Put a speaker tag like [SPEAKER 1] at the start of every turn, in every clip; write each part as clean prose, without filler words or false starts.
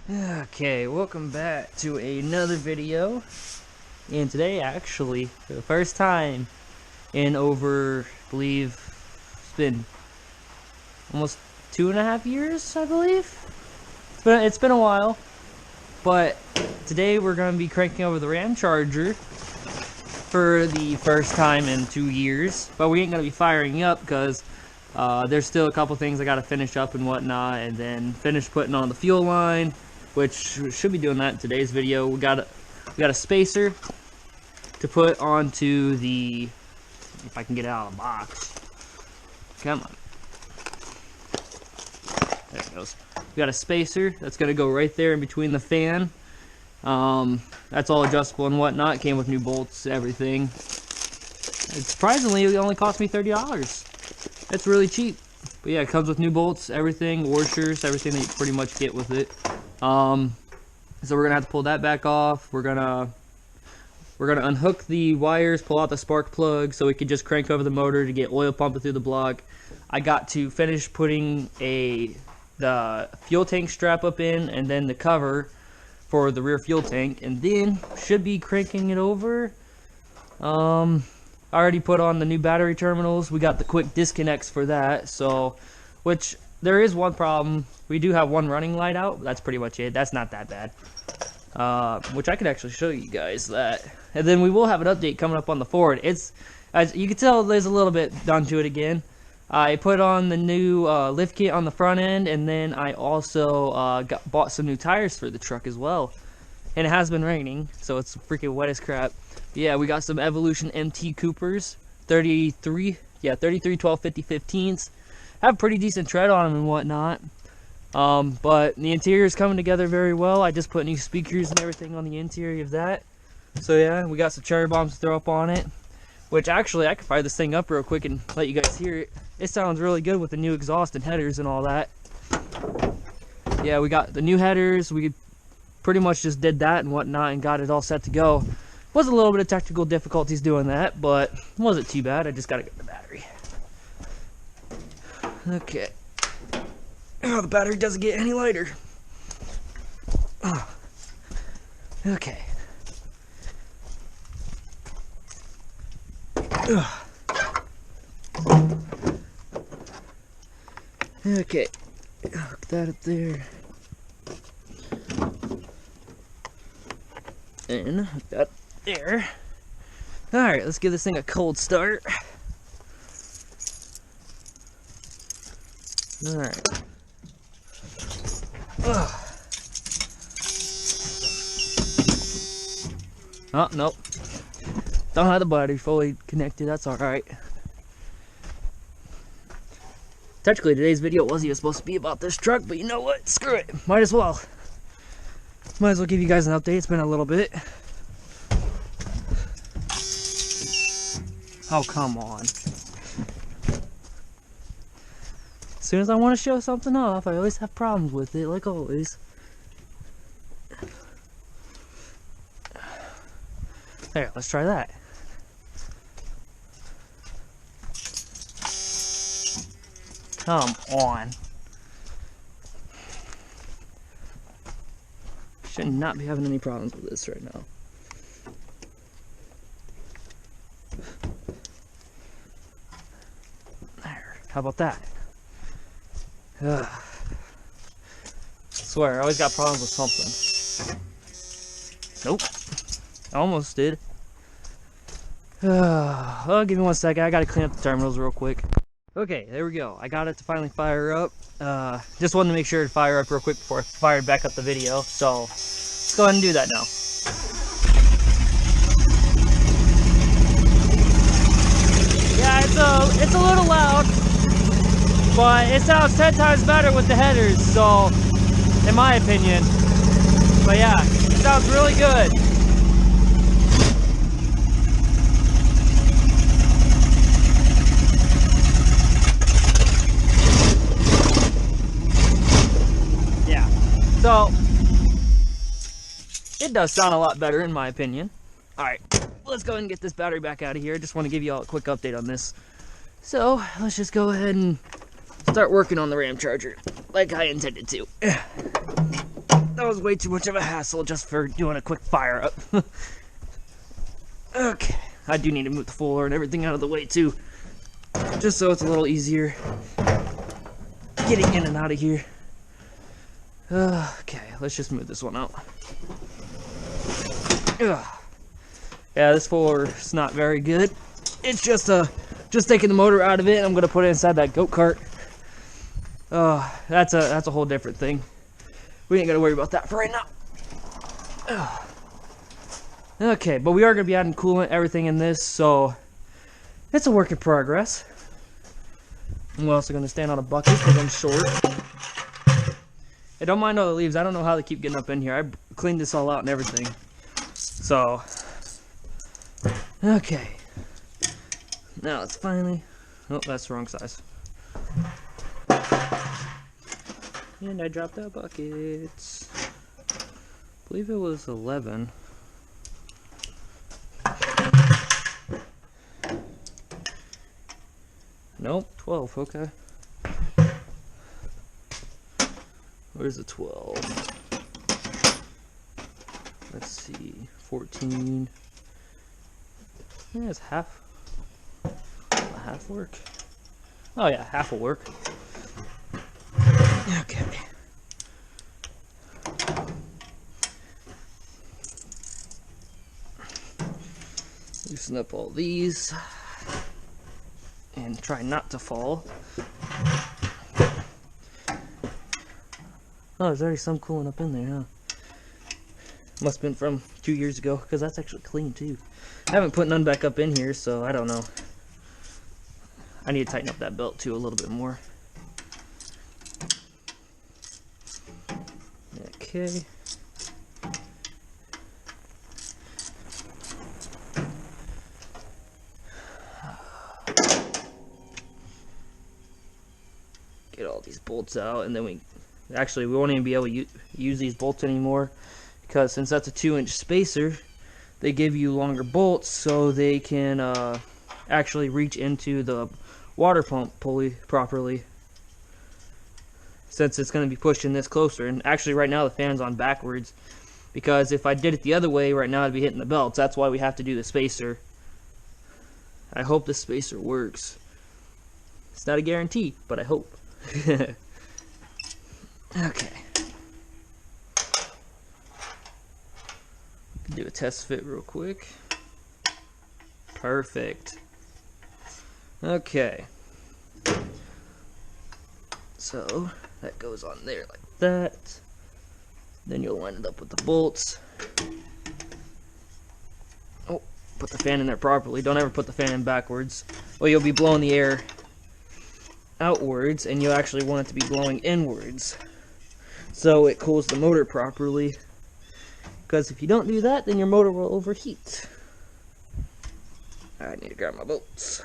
[SPEAKER 1] Okay, welcome back to another video. And today, actually, for the first time in over, I believe, it's been almost 2.5 years, I believe. It's been a while. But today we're going to be cranking over the Ramcharger for the first time in 2 years. But we ain't going to be firing up because there's still a couple things I got to finish up and whatnot, and then finish putting on the fuel line, which we should be doing that in today's video. We got a spacer to put onto the, if I can get it out of the box. Come on. There it goes. We got a spacer that's going to go right there in between the fan. That's all adjustable and whatnot. Came with new bolts, everything. Surprisingly, it only cost me $30. It's really cheap. But yeah, it comes with new bolts, everything, washers, everything that you pretty much get with it. So we're gonna have to pull that back off. We're gonna unhook the wires, pull out the spark plug so we can just crank over the motor to get oil pumping through the block. I got to finish putting the fuel tank strap up in, and then the cover for the rear fuel tank, and then should be cranking it over. I already put on the new battery terminals. We got the quick disconnects for that, so which there is one problem. We do have one running light out. That's pretty much it. That's not that bad. Which I could actually show you guys that. And then we will have an update coming up on the Ford. It's, as you can tell, there's a little bit done to it again. I put on the new lift kit on the front end, and then I also bought some new tires for the truck as well. And it has been raining, so it's freaking wet as crap. Yeah, we got some Evolution MT Coopers, 33 12 50 15s. Have pretty decent tread on them and whatnot. But the interior is coming together very well. I just put new speakers and everything on the interior of that. So yeah, we got some cherry bombs to throw up on it. Which actually, I could fire this thing up real quick and let you guys hear it. It sounds really good with the new exhaust and headers and all that. Yeah, we got the new headers. We pretty much just did that and whatnot and got it all set to go. Was a little bit of technical difficulties doing that, but it wasn't too bad. I just gotta get the battery. Okay. Oh, the battery doesn't get any lighter. Oh. Okay. Ugh. Okay. Hook that up there. And hook that there. Alright, let's give this thing a cold start. Alright. Oh, nope. Don't have the battery fully connected, that's alright. Technically, today's video wasn't even supposed to be about this truck, but you know what? Screw it. Might as well. Might as well give you guys an update. It's been a little bit. Oh, come on. As soon as I want to show something off, I always have problems with it, like always. There, let's try that. Come on. Should not be having any problems with this right now. There, how about that? Ugh. I swear, I always got problems with something. Nope. Almost did. Oh, give me 1 second. I gotta clean up the terminals real quick. Okay, there we go. I got it to finally fire up. Just wanted to make sure to fire up real quick before I fired back up the video. So, let's go ahead and do that now. Yeah, it's a little loud, but it sounds 10 times better with the headers, so, in my opinion. But yeah, it sounds really good. Yeah, so, it does sound a lot better in my opinion. Alright, let's go ahead and get this battery back out of here. I just want to give you all a quick update on this. So, let's just go ahead and start working on the Ramcharger like I intended to. That was was way too much of a hassle just for doing a quick fire up. Okay, I do need to move the fuller and everything out of the way too, just so it's a little easier getting in and out of here. Okay, let's just move this one out. Yeah, this fuller's not very good. It's just taking the motor out of it. I'm gonna put it inside that goat cart. That's a whole different thing. We ain't gotta worry about that for right now. Okay, but we are gonna be adding coolant, everything in this, so it's a work in progress. I'm also gonna stand on a bucket because I'm short. Hey, don't mind all the leaves. I don't know how they keep getting up in here. I cleaned this all out and everything. So, okay. Now it's finally... Oh, that's the wrong size. And I dropped that bucket. I believe it was 11. Nope, 12, okay. Where's the 12? Let's see, 14. Yeah, it's half. Half work. Oh yeah, half will work. Okay. Loosen up all these and try not to fall. Oh, there's already some coolant up in there, huh? Must have been from 2 years ago, because that's actually clean too. I haven't put none back up in here, so I don't know. I need to tighten up that belt too a little bit more. Okay. Get all these bolts out, and then we won't even be able to use these bolts anymore, because since that's a 2-inch spacer, they give you longer bolts so they can actually reach into the water pump pulley properly, since it's going to be pushing this closer. And actually right now the fan's on backwards, because if I did it the other way right now I'd be hitting the belts. That's why we have to do the spacer. I hope the spacer works. It's not a guarantee, but I hope. Okay. Do a test fit real quick. Perfect. Okay. So that goes on there like that. Then you'll line it up with the bolts. Oh, put the fan in there properly. Don't ever put the fan in backwards, or you'll be blowing the air outwards, and you actually want it to be blowing inwards, so it cools the motor properly. Because if you don't do that, then your motor will overheat. I need to grab my bolts.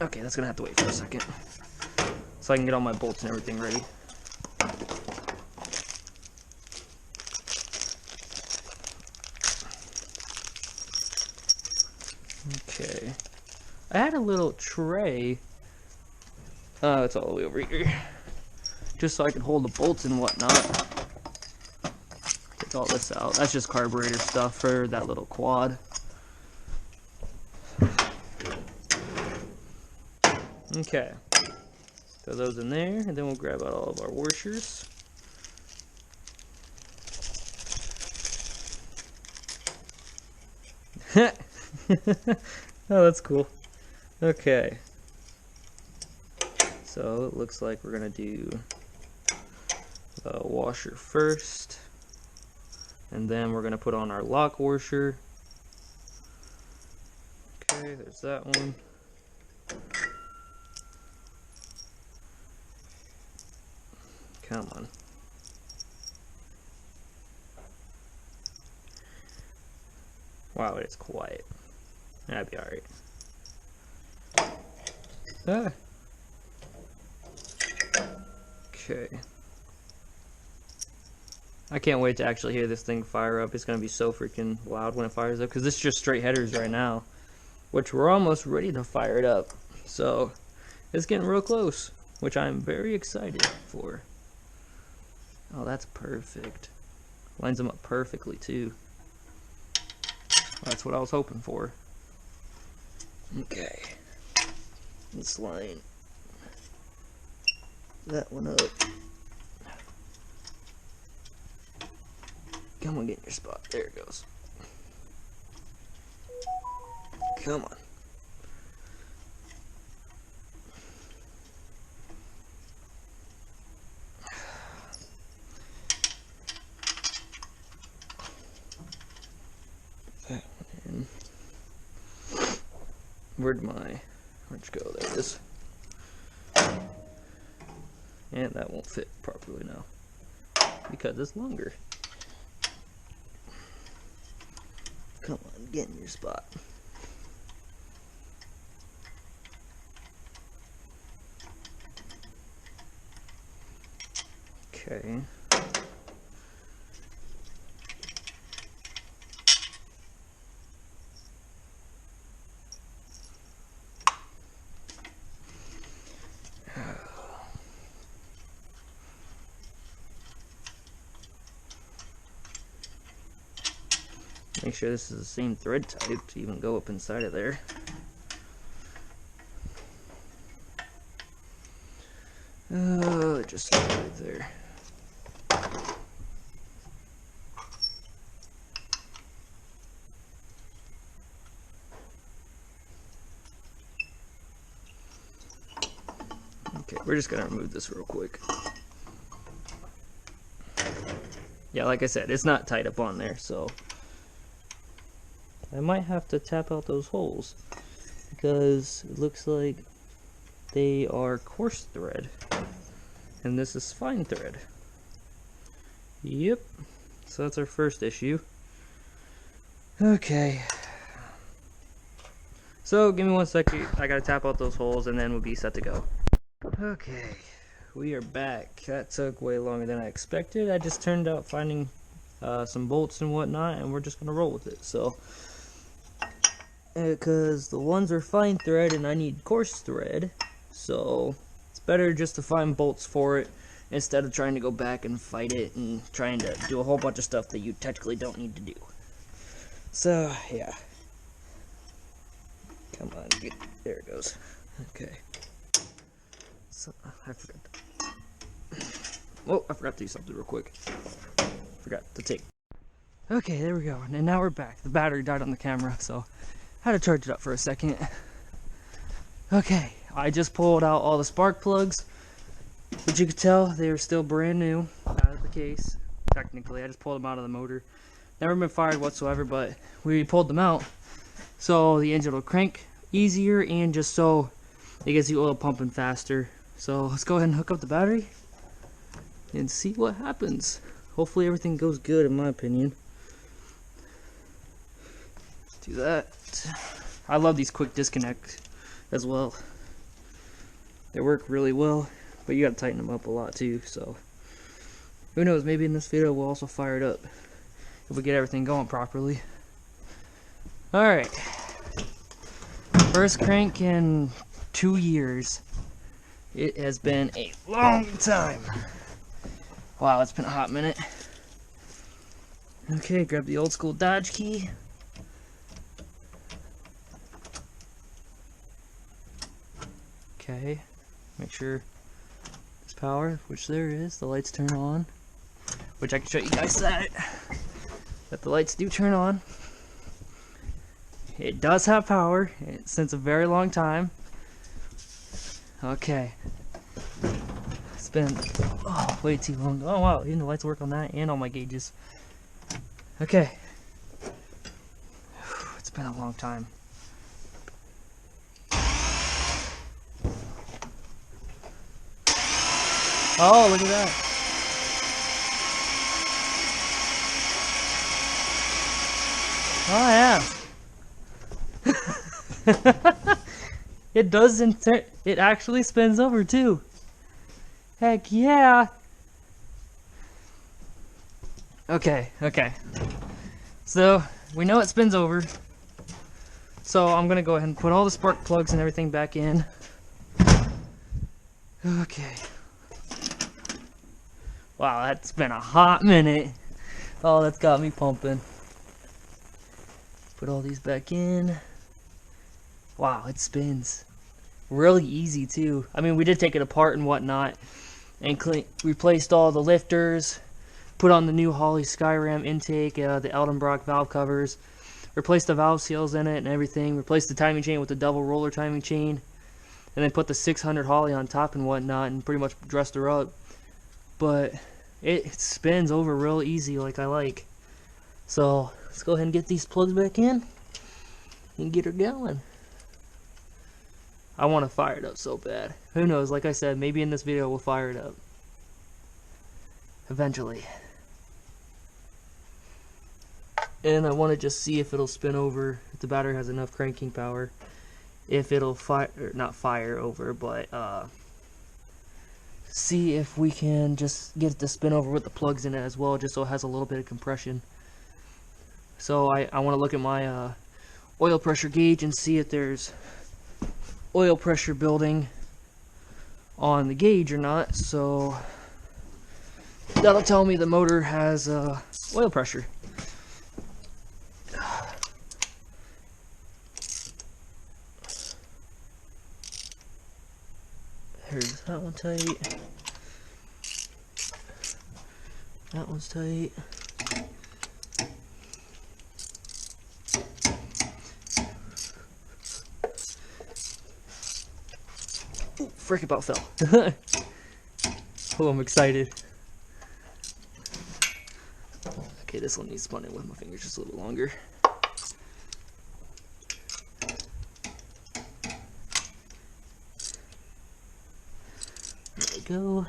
[SPEAKER 1] Okay, that's gonna have to wait for a second, so I can get all my bolts and everything ready. Okay, I had a little tray. Oh, it's all the way over here, just so I can hold the bolts and whatnot. Take all this out. That's just carburetor stuff for that little quad. Okay, throw those in there, and then we'll grab out all of our washers. Oh, that's cool. Okay, so it looks like we're gonna do the washer first, and then we're gonna put on our lock washer. Okay, there's that one. Come on. Wow, it's quiet. That'd be alright. Ah. Okay. I can't wait to actually hear this thing fire up. It's gonna be so freaking loud when it fires up, because this is just straight headers right now. which we're almost ready to fire it up. So it's getting real close, which I'm very excited for. Oh, that's perfect. Lines them up perfectly too. That's what I was hoping for. Okay. Let's line that one up. Come on, get in your spot. There it goes. Come on. That one in. Where'd you go? There it is. And that won't fit properly now because it's longer. Come on, get in your spot. Okay. Make sure this is the same thread type to even go up inside of there. Oh, just right there. Okay, we're just gonna remove this real quick. Yeah, like I said, it's not tied up on there, so I might have to tap out those holes because it looks like they are coarse thread and this is fine thread. Yep, so that's our first issue. Okay, so give me 1 second. I gotta tap out those holes and then we'll be set to go. Okay, we are back. That took way longer than I expected. I just turned out finding some bolts and whatnot, and we're just gonna roll with it. So because the ones are fine thread and I need coarse thread, so it's better just to find bolts for it instead of trying to go back and fight it and trying to do a whole bunch of stuff that you technically don't need to do. So yeah, come on, there it goes. Okay, so I forgot to do something real quick. Forgot to take. Okay, there we go, and now we're back. The battery died on the camera, so had to charge it up for a second. Okay, I just pulled out all the spark plugs, but you could tell they were still brand new out of the case. Technically, I just pulled them out of the motor. Never been fired whatsoever, but we pulled them out so the engine will crank easier and just so it gets the oil pumping faster. So let's go ahead and hook up the battery and see what happens. Hopefully everything goes good, in my opinion. Let's do that. I love these quick disconnects as well. They work really well, but you gotta tighten them up a lot too, so who knows, maybe in this video we'll also fire it up if we get everything going properly. Alright, first crank in 2 years. It has been a long time. Wow, it's been a hot minute. Okay, grab the old school Dodge key. Okay, make sure there's power, which there is. The lights turn on, which I can show you guys that the lights do turn on. It does have power since a very long time. Okay, it's been way too long. Oh wow, even the lights work on that and all my gauges. Okay, it's been a long time. Oh, look at that. Oh yeah. It doesn't, it actually spins over too. Heck yeah. Okay. So we know it spins over. So I'm gonna go ahead and put all the spark plugs and everything back in. Okay. Wow, that's been a hot minute. Oh, that's got me pumping. Put all these back in. Wow, it spins. Really easy too. I mean, we did take it apart and whatnot, and replaced all the lifters, put on the new Holley Skyram intake, the Eldenbrock valve covers, replaced the valve seals in it and everything, replaced the timing chain with the double roller timing chain, and then put the 600 Holley on top and whatnot, and pretty much dressed her up. But it spins over real easy like I like. So let's go ahead and get these plugs back in and get her going. I want to fire it up so bad. Who knows, like I said, maybe in this video we'll fire it up eventually. And I want to just see if it'll spin over, if the battery has enough cranking power, if it'll fire, or not fire over, but see if we can just get it to spin over with the plugs in it as well, just so it has a little bit of compression. So I want to look at my oil pressure gauge and see if there's oil pressure building on the gauge or not. So that'll tell me the motor has oil pressure. Here's that one tight. That one's tight. Ooh, frick, about fell. Oh, I'm excited. Okay, this one needs spun in with my fingers just a little longer. There we go.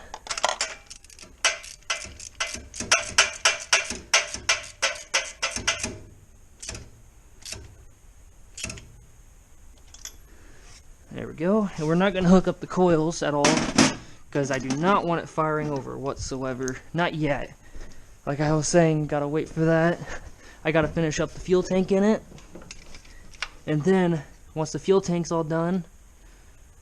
[SPEAKER 1] There we go. And we're not going to hook up the coils at all, because I do not want it firing over whatsoever. Not yet. Like I was saying, gotta wait for that. I gotta finish up the fuel tank in it. And then, once the fuel tank's all done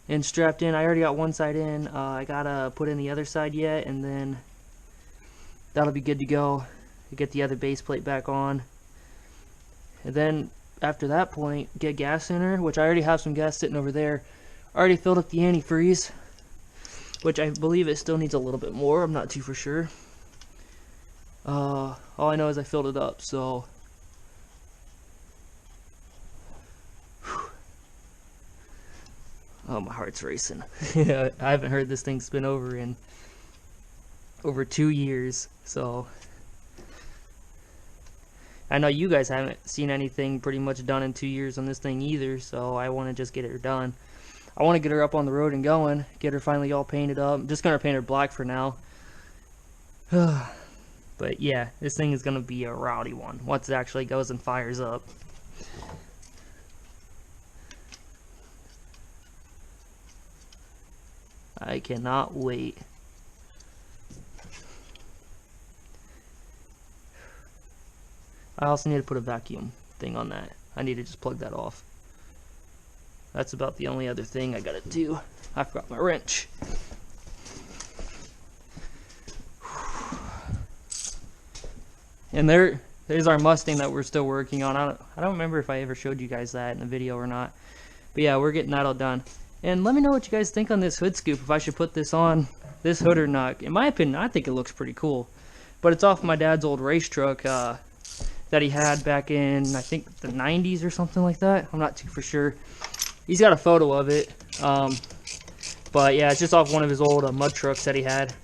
[SPEAKER 1] and strapped in, I already got one side in. I gotta put in the other side yet, and then that'll be good to go. Get the other base plate back on. And then, after that point, get gas in her, which I already have some gas sitting over there. I already filled up the antifreeze, which I believe it still needs a little bit more. I'm not too for sure. All I know is I filled it up, so oh, my heart's racing. Yeah, I haven't heard this thing spin over in over 2 years, so I know you guys haven't seen anything pretty much done in 2 years on this thing either, so I want to just get her done. I want to get her up on the road and going, get her finally all painted up. I'm just going to paint her black for now. But yeah, this thing is going to be a rowdy one once it actually goes and fires up. I cannot wait. I also need to put a vacuum thing on that. I need to just plug that off. That's about the only other thing I gotta do. I forgot my wrench. And there's our Mustang that we're still working on. I don't remember if I ever showed you guys that in the video or not. But yeah, we're getting that all done. And let me know what you guys think on this hood scoop, if I should put this on this hood or not. In my opinion, I think it looks pretty cool. But it's off my dad's old race truck that he had back in, I think, the 90s or something like that. I'm not too for sure. He's got a photo of it. But yeah, it's just off one of his old mud trucks that he had.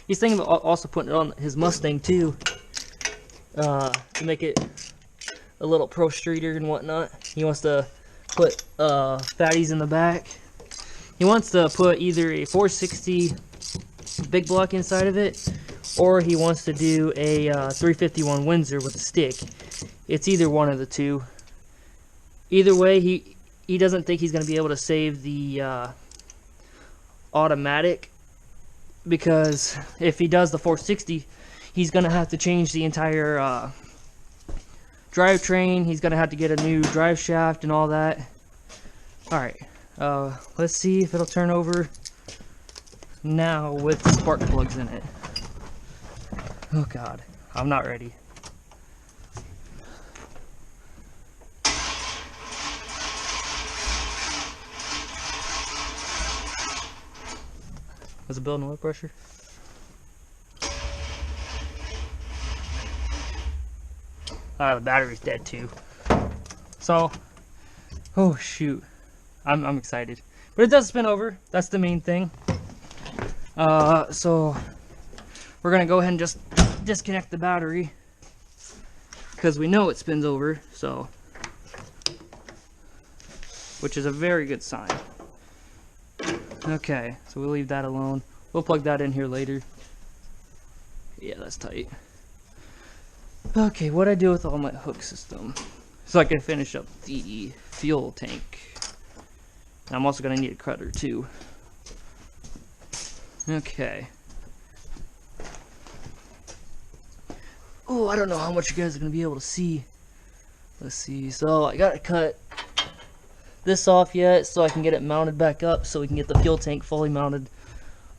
[SPEAKER 1] He's thinking of also putting it on his Mustang too, to make it a little pro streeter and whatnot. He wants to put fatties in the back. He wants to put either a 460 big block inside of it, or he wants to do a 351 Windsor with a stick. It's either one of the two. Either way, he doesn't think he's going to be able to save the automatic, because if he does the 460, he's going to have to change the entire drivetrain. He's gonna have to get a new drive shaft and all that. Alright, let's see if it'll turn over now with spark plugs in it. Oh god, I'm not ready. Was it building oil pressure? The battery's dead too. So, oh shoot, I'm excited. But it does spin over. That's the main thing. So we're gonna go ahead and just disconnect the battery because we know it spins over. So, which is a very good sign. Okay, so we'll leave that alone. We'll plug that in here later. Yeah, that's tight. Okay, what I do with all my hook system, so I can finish up the fuel tank. And I'm also gonna need a cutter too. Okay. Oh, I don't know how much you guys are gonna be able to see. Let's see. So I gotta cut this off yet, so I can get it mounted back up, so we can get the fuel tank fully mounted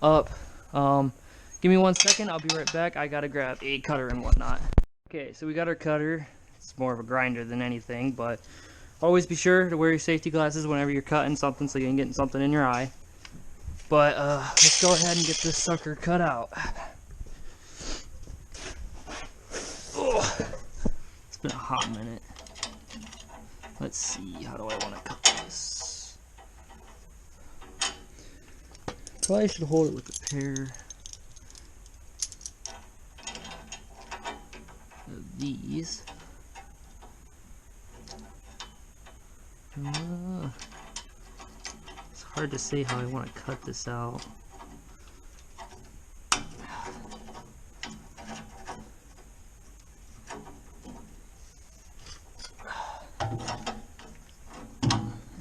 [SPEAKER 1] up. Give me 1 second. I'll be right back. I gotta grab a cutter and whatnot. Okay, so we got our cutter. It's more of a grinder than anything, but always be sure to wear your safety glasses whenever you're cutting something so you can get something in your eye. But let's go ahead and get this sucker cut out. Oh, it's been a hot minute. Let's see, how do I want to cut this? Probably should hold it with a pair of these. It's hard to say how I want to cut this out.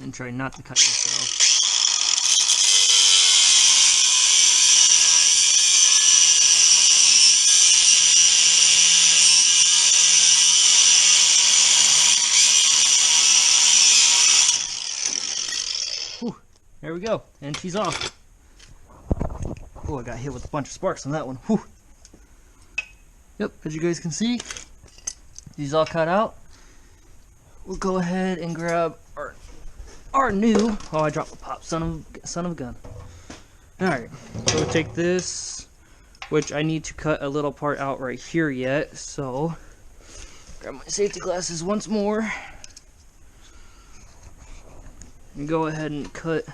[SPEAKER 1] And try not to cut yourself. Whew, there we go, and she's off. Oh, I got hit with a bunch of sparks on that one. Whew. Yep, as you guys can see, these all cut out. We'll go ahead and grab our new, oh, I dropped the pop, son of a gun. Alright, so we'll take this, which I need to cut a little part out right here yet, so grab my safety glasses once more and go ahead and cut.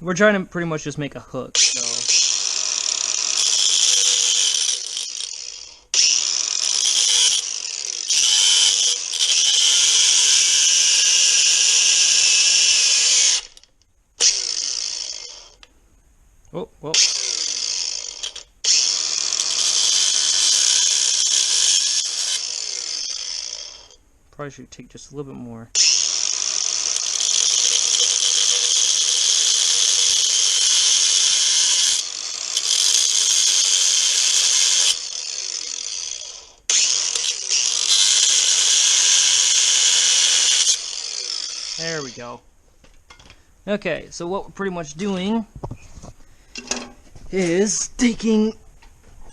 [SPEAKER 1] We're trying to pretty much just make a hook, so oh, well. Probably should take just a little bit more. There we go. Okay, so what we're pretty much doing is taking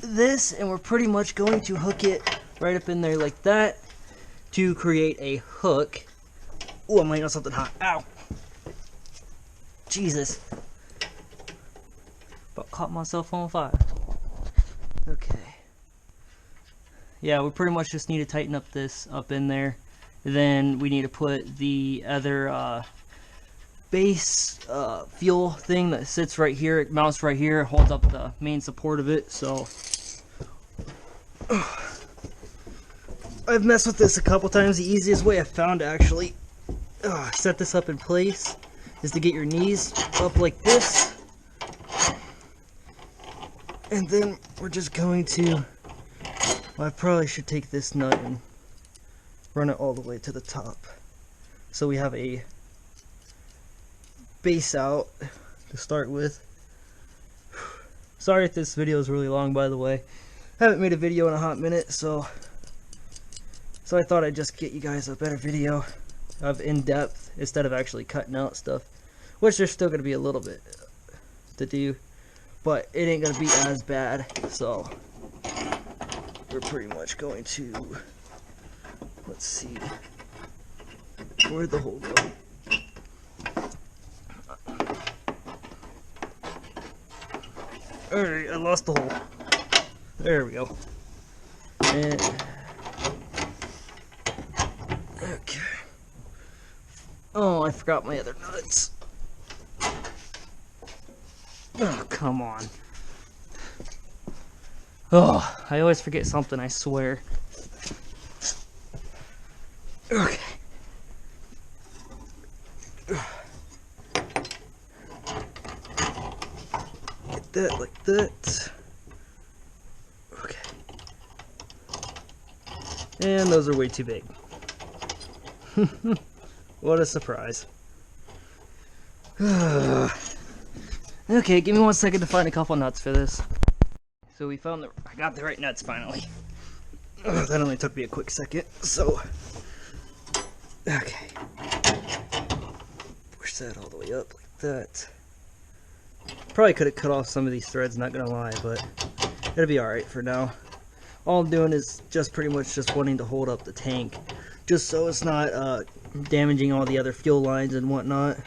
[SPEAKER 1] this and we're pretty much going to hook it right up in there like that to create a hook. Oh, I'm laying on something hot. Ow! Jesus. About caught myself on fire. Okay. Yeah, we pretty much just need to tighten up this up in there. Then we need to put the other base fuel thing that sits right here. It mounts right here, holds up the main support of it. So I've messed with this a couple times. The easiest way I've found to actually set this up in place is to get your knees up like this, and then we're just going to, well, I probably should take this nut and run it all the way to the top so we have a base out to start with. Sorry if this video is really long, by the way. Haven't made a video in a hot minute, so So I thought I'd just get you guys a better video of in-depth instead of actually cutting out stuff, which there's still going to be a little bit to do, but it ain't going to be as bad. So we're pretty much going to, let's see, where'd the hole go? Alright, I lost the hole. There we go. And okay. Oh, I forgot my other nuts. Oh, come on. Oh, I always forget something, I swear. Okay. Get that like that. Okay. And those are way too big. What a surprise. Okay, give me 1 second to find a couple nuts for this. So I got the right nuts finally. That only took me a quick second, so. Okay. Push that all the way up like that. Probably could have cut off some of these threads, not gonna lie, but it'll be alright for now. All I'm doing is just pretty much just wanting to hold up the tank, just so it's not damaging all the other fuel lines and whatnot.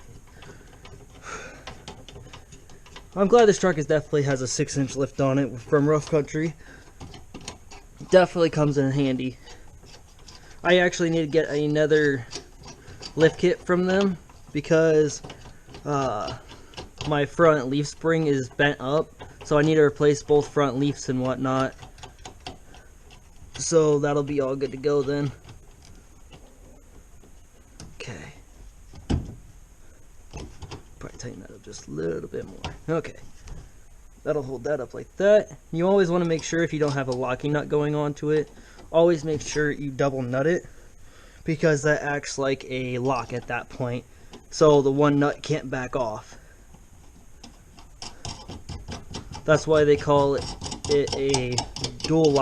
[SPEAKER 1] I'm glad this truck definitely has a 6-inch lift on it from Rough Country. Definitely comes in handy. I actually need to get another lift kit from them because my front leaf spring is bent up, so I need to replace both front leaves and whatnot. So that'll be all good to go then. Okay. Probably tighten that up just a little bit more. Okay. That'll hold that up like that. You always want to make sure, if you don't have a locking nut going onto it, always make sure you double nut it, because that acts like a lock at that point, so the one nut can't back off. That's why they call it a dual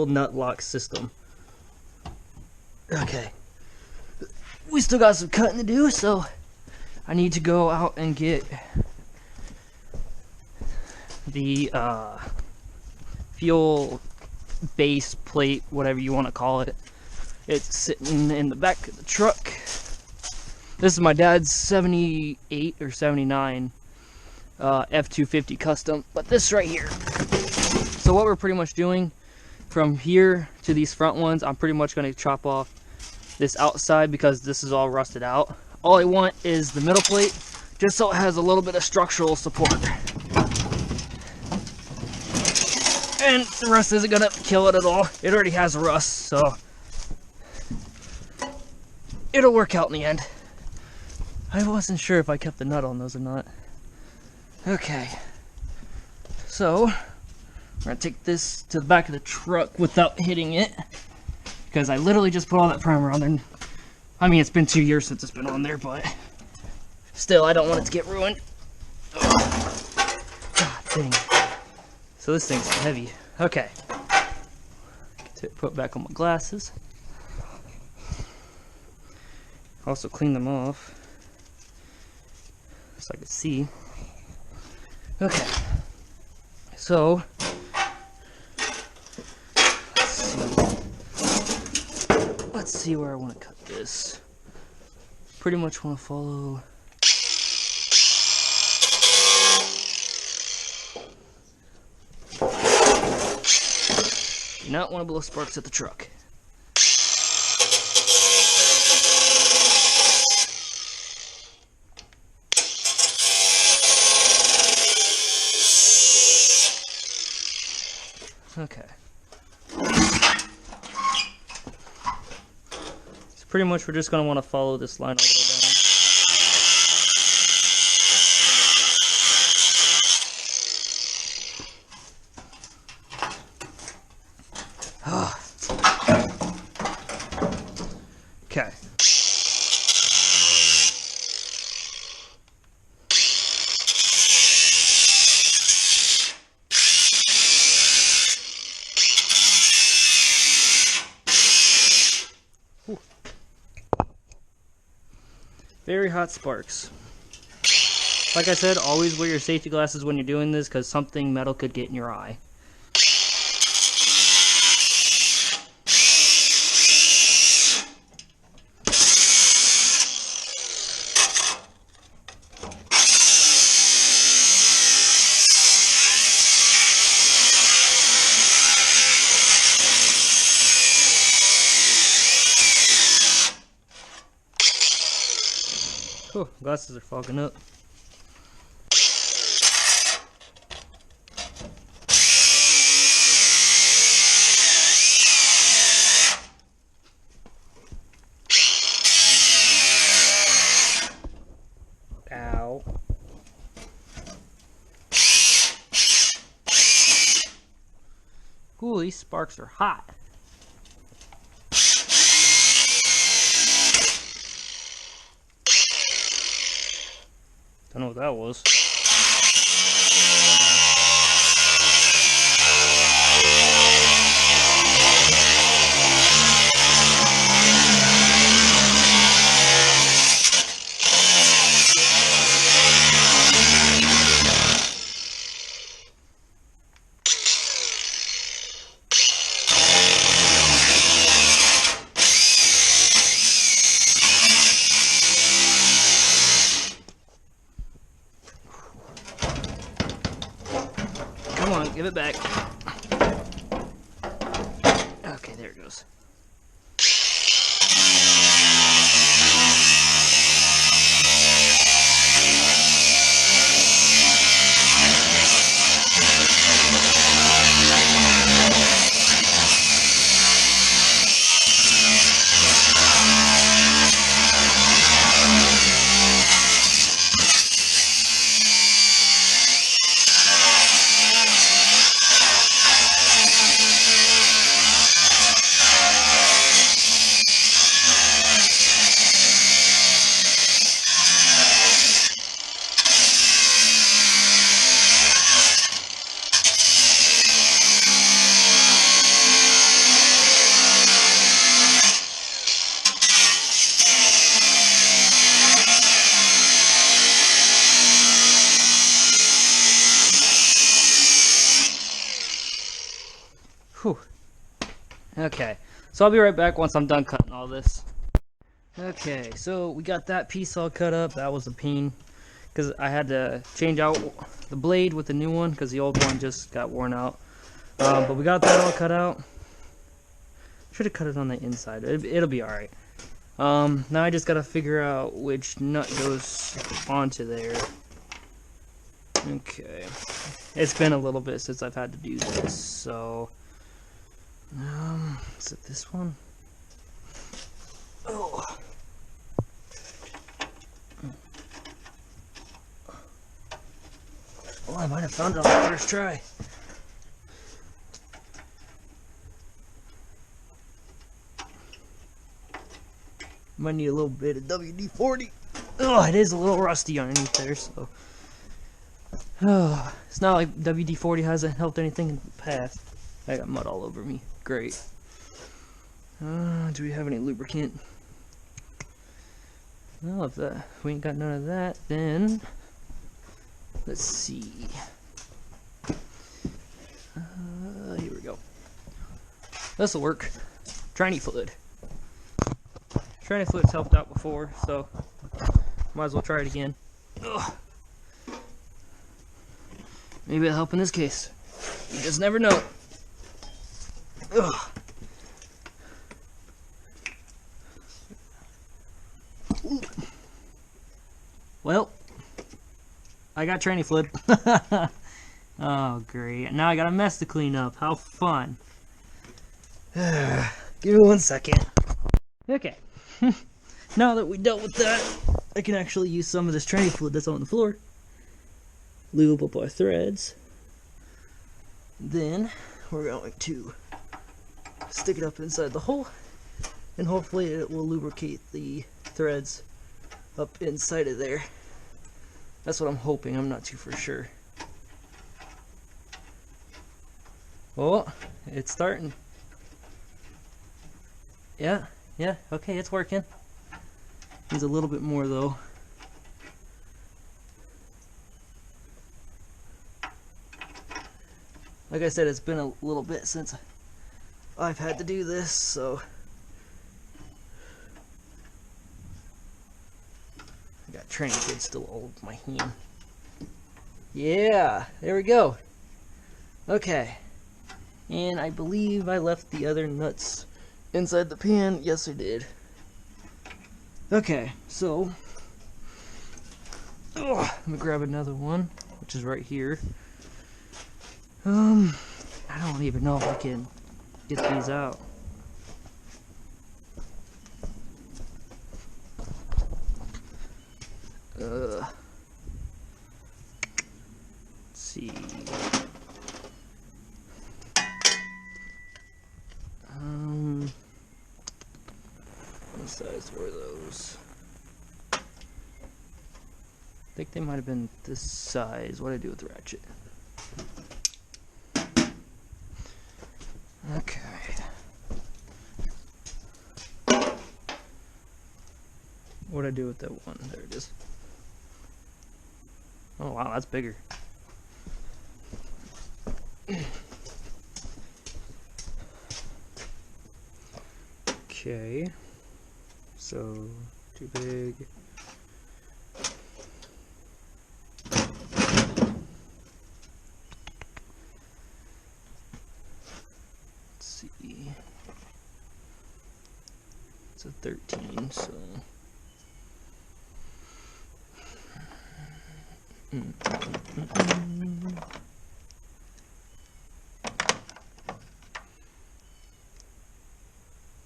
[SPEAKER 1] nut lock system. Okay. We still got some cutting to do, so I need to go out and get the fuel base plate, whatever you want to call it. It's sitting in the back of the truck. This is my dad's 78 or 79 F250 custom, but this right here. So what we're pretty much doing from here to these front ones, I'm pretty much going to chop off this outside because this is all rusted out. All I want is the middle plate, just so it has a little bit of structural support. And the rust isn't going to kill it at all. It already has rust, so it'll work out in the end. I wasn't sure if I kept the nut on those or not. Okay. So, we're going to take this to the back of the truck without hitting it, because I literally just put all that primer on there. I mean, it's been 2 years since it's been on there, but still, I don't want it to get ruined. God dang. So this thing's heavy. Okay. Put back on my glasses. Also clean them off so I can see. Okay. So let's see where I want to cut this. Pretty much want to follow. Do not want to blow sparks at the truck. Okay. So pretty much we're just going to want to follow this line all the way down. Okay. Very hot sparks. Like I said, always wear your safety glasses when you're doing this because something metal could get in your eye. Oh, glasses are fogging up. Ow. Ooh, these sparks are hot. Don't know what that was. Come on, give it back. Okay, there it goes. Whew. Okay, so I'll be right back once I'm done cutting all this. Okay, so we got that piece all cut up. That was a pain because I had to change out the blade with the new one because the old one just got worn out. But we got that all cut out. Should have cut it on the inside. It'll be alright. Now I just gotta figure out which nut goes onto there. Okay. It's been a little bit since I've had to do this, so... is it this one? Oh. Well, I might have found it on the first try. Might need a little bit of WD-40. Oh, it is a little rusty underneath there, so... Oh, it's not like WD-40 hasn't helped anything in the past. I got mud all over me. Great. Do we have any lubricant? Well, if we ain't got none of that, then... Let's see. Here we go. This'll work. Tranny fluid. Tranny fluid's helped out before, so might as well try it again. Ugh. Maybe it'll help in this case. You just never know. Ugh. Well, I got tranny fluid. Oh, great. Now I got a mess to clean up. How fun. Give me 1 second. Okay. Now that we dealt with that, I can actually use some of this tranny fluid that's on the floor. Lube up our threads. Then we're going to stick it up inside the hole, and hopefully it will lubricate the threads up inside of there. That's what I'm hoping. I'm not too for sure. Oh, it's starting. Yeah, okay, it's working. Needs a little bit more though. Like I said, it's been a little bit since I've had to do this, so I got training kids still all over my hand. Yeah, there we go. Okay, and I believe I left the other nuts inside the pan. Yes, I did. Okay, so I'm gonna grab another one, which is right here. I don't even know if I can get these out. Let's see. What size were those? I think they might have been this size. What did I do with the ratchet? Okay. What did I do with that one? There it is. Oh wow, that's bigger. Okay. So, too big. It's a 13, so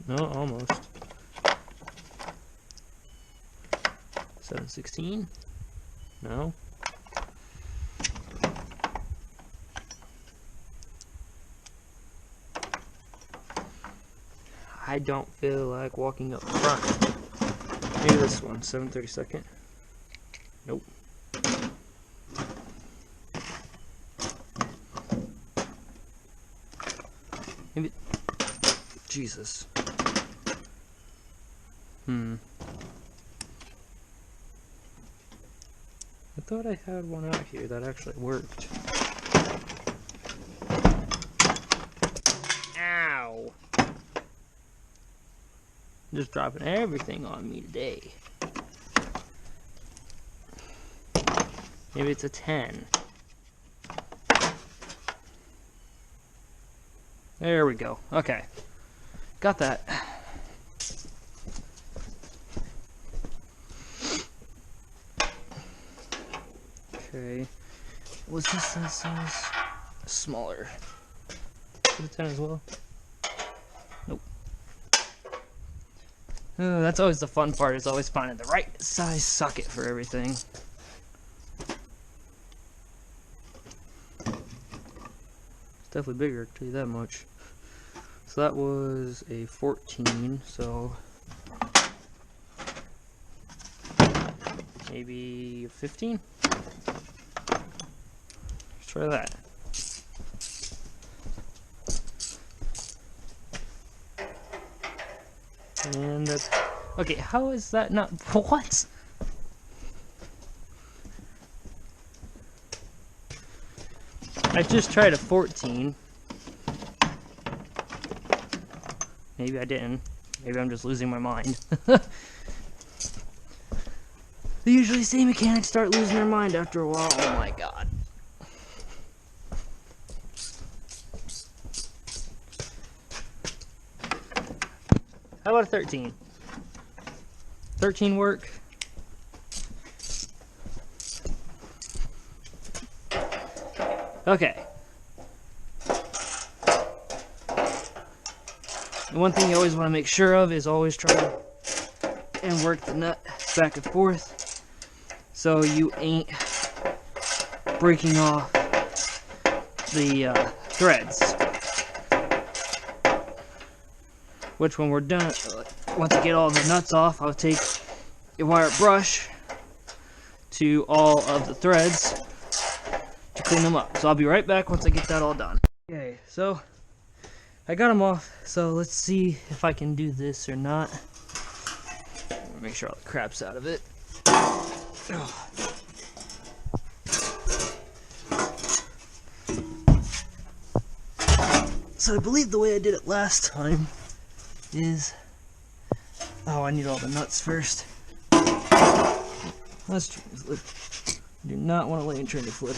[SPEAKER 1] no, almost 7/16. No. I don't feel like walking up front. Maybe this one, 7/32. Nope. Maybe. Jesus. I thought I had one out here that actually worked. Ow! Just dropping everything on me today. Maybe it's a 10. There we go. Okay. Got that. Okay. Was this size? Smaller. Is it a 10 as well? Nope. That's always the fun part, is always finding the right size socket for everything. It's definitely bigger, I'll tell you that much. So that was a 14, so maybe 15? Let's try that. And that's okay. How is that not what? I just tried a 14. Maybe I didn't. Maybe I'm just losing my mind. They usually say mechanics start losing their mind after a while. Oh my god. How about a 13? 13 work? Okay. The one thing you always want to make sure of is always try and work the nut back and forth so you ain't breaking off the threads. Which when we're done, once I get all the nuts off, I'll take a wire brush to all of the threads to clean them up. So I'll be right back once I get that all done. Okay, so I got them off, so let's see if I can do this or not. Make sure all the crap's out of it. So I believe the way I did it last time is... Oh, I need all the nuts first. Let's turn this lid. I do not want to lay and turn this lid.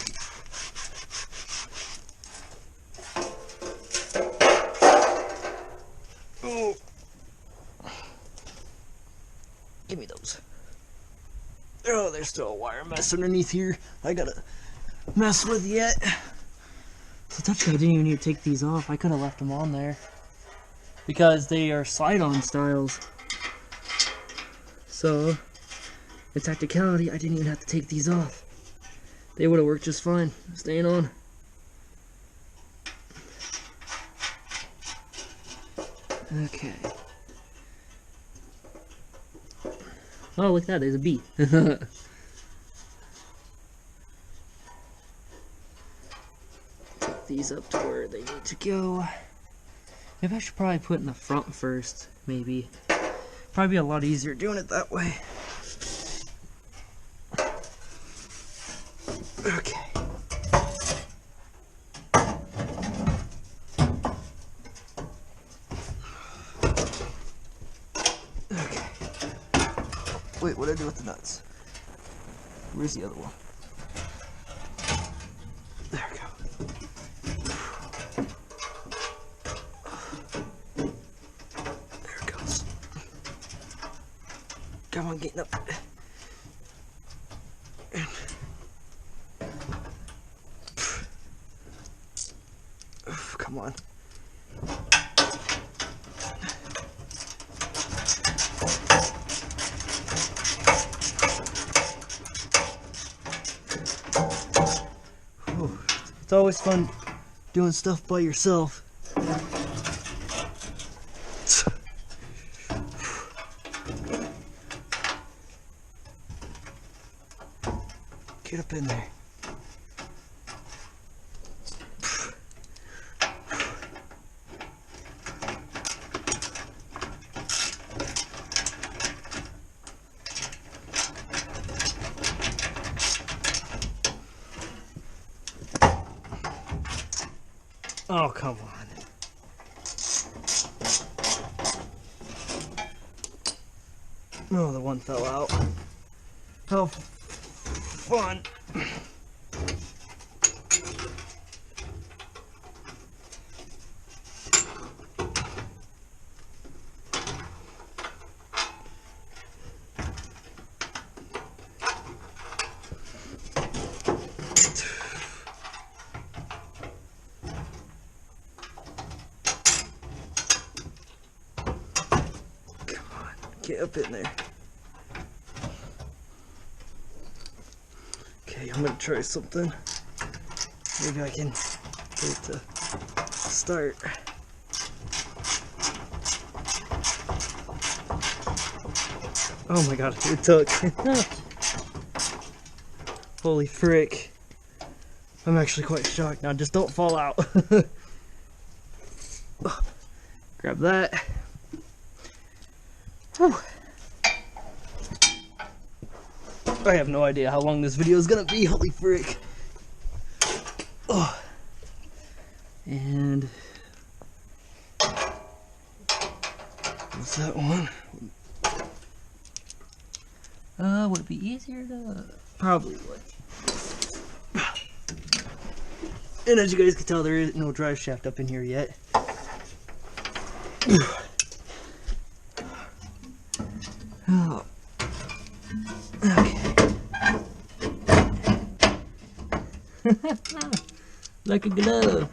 [SPEAKER 1] Oh. Give me those. Oh, there's still a wire mess underneath here I gotta mess with yet. So touchdown, I didn't even need to take these off. I could have left them on there because they are slide-on styles. So, in tacticality, I didn't even have to take these off. They would have worked just fine, staying on. Okay. Oh, look at that, there's a bee. Take these up to where they need to go. Maybe I should probably put in the front first, maybe. Probably be a lot easier doing it that way. Okay. Okay. Wait, what did I do with the nuts? Where's the other one? There we go. There it goes. Come on, getting up. Come on. Whew. It's always fun doing stuff by yourself. Get up in there. Oh, come on. Oh, the one fell out. How fun. Get up in there. Okay, I'm gonna try something. Maybe I can get it to start. Oh my god, it took. Holy frick. I'm actually quite shocked now. Just don't fall out. Grab that. Whew. I have no idea how long this video is gonna be. Holy frick. Oh. And what's that one? Would it be easier to? Probably would. And as you guys can tell, there is no drive shaft up in here yet. Oh. Okay. Like a glove.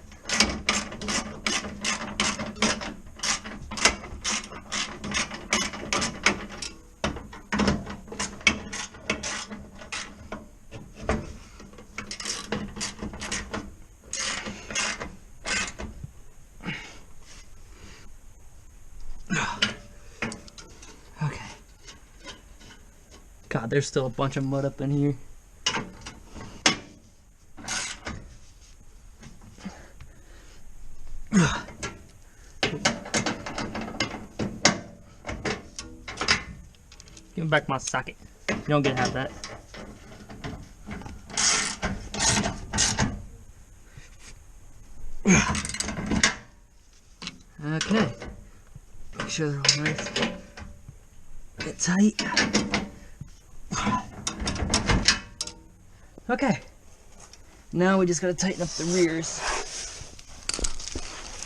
[SPEAKER 1] God, there's still a bunch of mud up in here. Give me back my socket. You don't get to have that. Okay. Make sure they're all nice. Get tight. Okay. Now we just gotta tighten up the rears.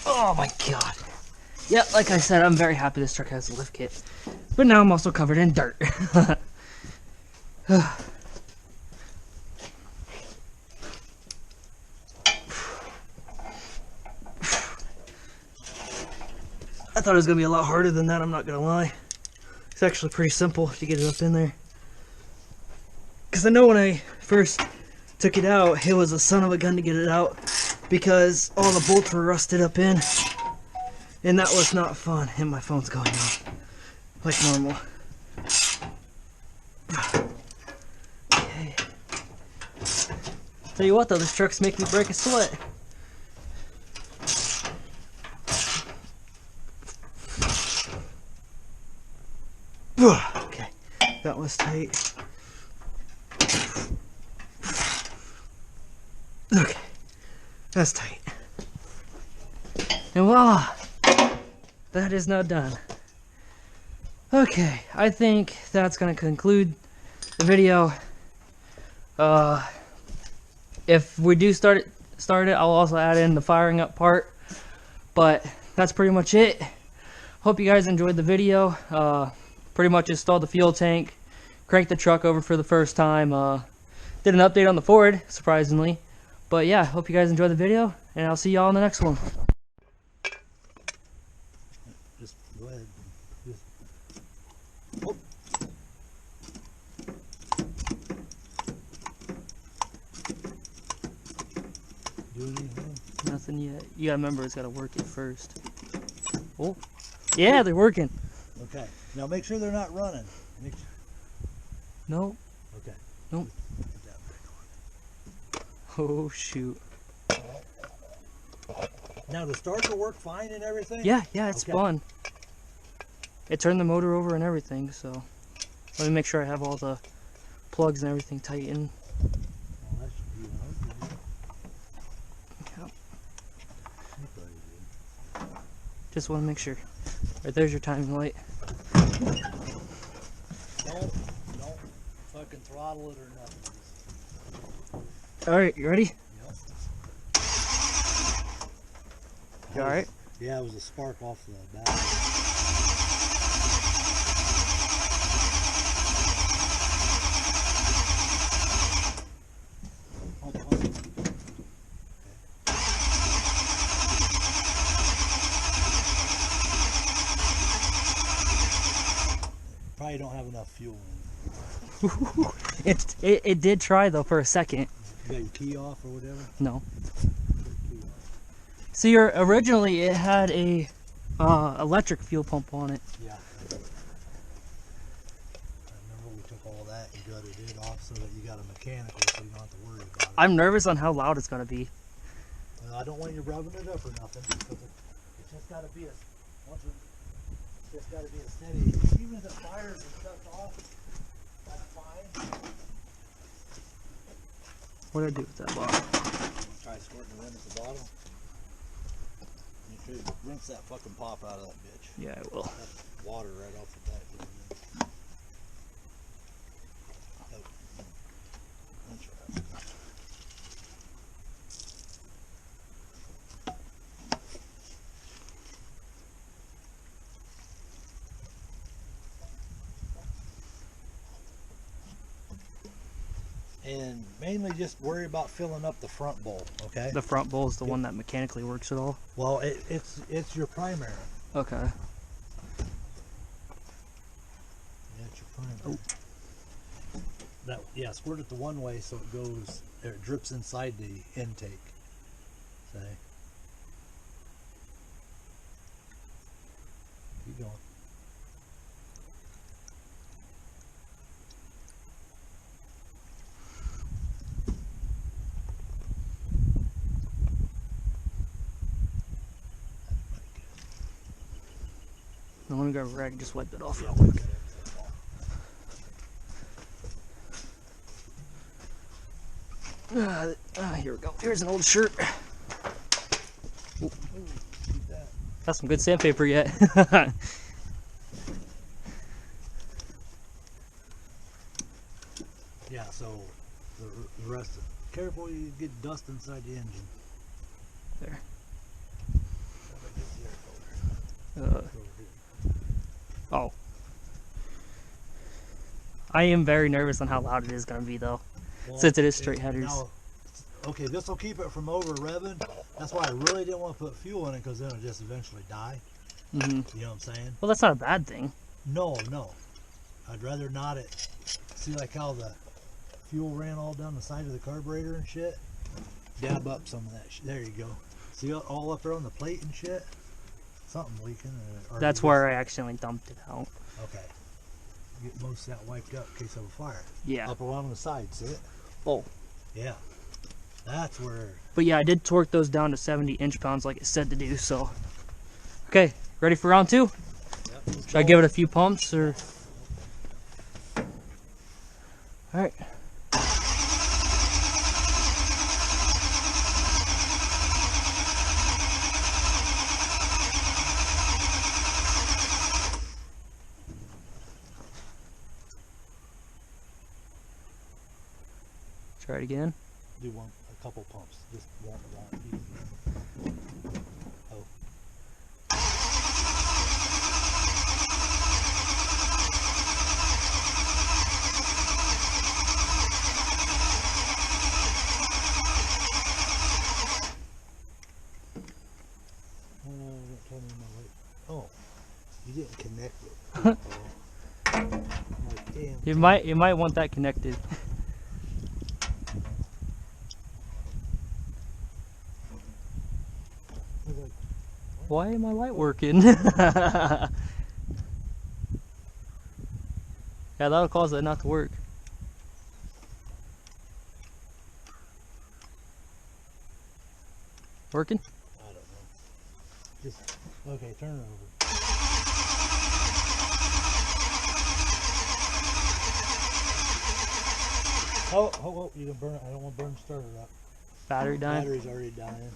[SPEAKER 1] Oh my god. Yeah, like I said, I'm very happy this truck has a lift kit. But now I'm also covered in dirt. I thought it was going to be a lot harder than that, I'm not going to lie. It's actually pretty simple to get it up in there. Because I know when I first took it out, it was a son of a gun to get it out. Because all the bolts were rusted up in. And that was not fun. And my phone's going off. Like normal. Okay. Tell you what though, this truck's making me break a sweat. Okay, that was tight. Okay, that's tight. And voila, that is now done. Okay, I think that's going to conclude the video. If we do start it, I'll also add in the firing up part. But that's pretty much it. Hope you guys enjoyed the video. Pretty much installed the fuel tank, cranked the truck over for the first time. Did an update on the Ford, surprisingly. But yeah, hope you guys enjoyed the video, and I'll see y'all in the next one.
[SPEAKER 2] Just go ahead. Just... Oh. Do anything?
[SPEAKER 1] Nothing yet. You gotta remember, it's gotta work it first. Oh, yeah, they're working.
[SPEAKER 2] Okay. Now make sure they're not running. Make sure.
[SPEAKER 1] Nope.
[SPEAKER 2] Okay.
[SPEAKER 1] Nope. Oh shoot.
[SPEAKER 2] Now the starter work fine and everything?
[SPEAKER 1] Yeah, it's spun. It turned the motor over and everything, so let me make sure I have all the plugs and everything tightened.
[SPEAKER 2] Well, that should be okay.
[SPEAKER 1] Yep. Just want to make sure. Right there's your timing light.
[SPEAKER 2] Don't fucking throttle it or nothing.
[SPEAKER 1] Alright, you ready?
[SPEAKER 2] Yep.
[SPEAKER 1] You alright?
[SPEAKER 2] Yeah, it was a spark off the back. Probably don't have enough fuel in it.
[SPEAKER 1] It did try though for a second.
[SPEAKER 2] You got your key off or whatever?
[SPEAKER 1] No. See, originally it had a electric fuel pump on it.
[SPEAKER 2] Yeah. I remember we took all that and gutted it off so that you got a mechanical so you don't have to worry about it.
[SPEAKER 1] I'm nervous on how loud it's gonna be.
[SPEAKER 2] I don't want you rubbing it up or nothing because it's just got to be a steady. Even if it fires and shuts off, that's fine.
[SPEAKER 1] What do I do with that bottle?
[SPEAKER 2] Try squirting the rim at the bottom. Make sure you rinse that fucking pop out of that bitch.
[SPEAKER 1] Yeah, I will.
[SPEAKER 2] That's water right off the bat. And mainly just worry about filling up the front bowl, okay?
[SPEAKER 1] The front bowl is the one that mechanically works it all?
[SPEAKER 2] Well, it's your primary.
[SPEAKER 1] Okay.
[SPEAKER 2] Yeah, it's your primary. Oh. Yeah, squirt it the one way so it goes, it drips inside the intake. See? Keep going.
[SPEAKER 1] Now let me grab a rag and just wipe it off real quick. Here we go. Here's an old shirt.
[SPEAKER 2] Keep that.
[SPEAKER 1] Got some good sandpaper yet.
[SPEAKER 2] Yeah, so the rest of careful you get dust inside the engine.
[SPEAKER 1] There.
[SPEAKER 2] Over here.
[SPEAKER 1] Oh. I am very nervous on how loud it is going to be, though,
[SPEAKER 2] Well,
[SPEAKER 1] since it is straight headers.
[SPEAKER 2] Now, okay, this will keep it from over revving. That's why I really didn't want to put fuel in it, because then it'll just eventually die.
[SPEAKER 1] Mm-hmm.
[SPEAKER 2] You know what I'm saying?
[SPEAKER 1] Well, that's not a bad thing.
[SPEAKER 2] No. I'd rather not it. See, like how the fuel ran all down the side of the carburetor and shit? Dab up some of that shit. There you go. See all up there on the plate and shit? Something leaking.
[SPEAKER 1] That's where I accidentally dumped it out.
[SPEAKER 2] Okay. Get most of that wiped up in case of a fire.
[SPEAKER 1] Yeah.
[SPEAKER 2] Up along the side, see it?
[SPEAKER 1] Oh.
[SPEAKER 2] Yeah. That's where...
[SPEAKER 1] But yeah, I did torque those down to 70 inch-pounds like it said to do, so. Okay, ready for round 2?
[SPEAKER 2] Yep,
[SPEAKER 1] Should I give it a few pumps, or? Alright. Try it again.
[SPEAKER 2] Do a couple pumps. Just one easy. Oh. Don't tell me my light. Oh, you didn't connect it. I'm like, damn.
[SPEAKER 1] You might want that connected. Why ain't my light working? Yeah, that'll cause it not to work. Working?
[SPEAKER 2] I don't know. Just, okay, turn it over. Oh, you can burn it. I don't want to burn the starter up.
[SPEAKER 1] Battery dying?
[SPEAKER 2] Battery's already dying.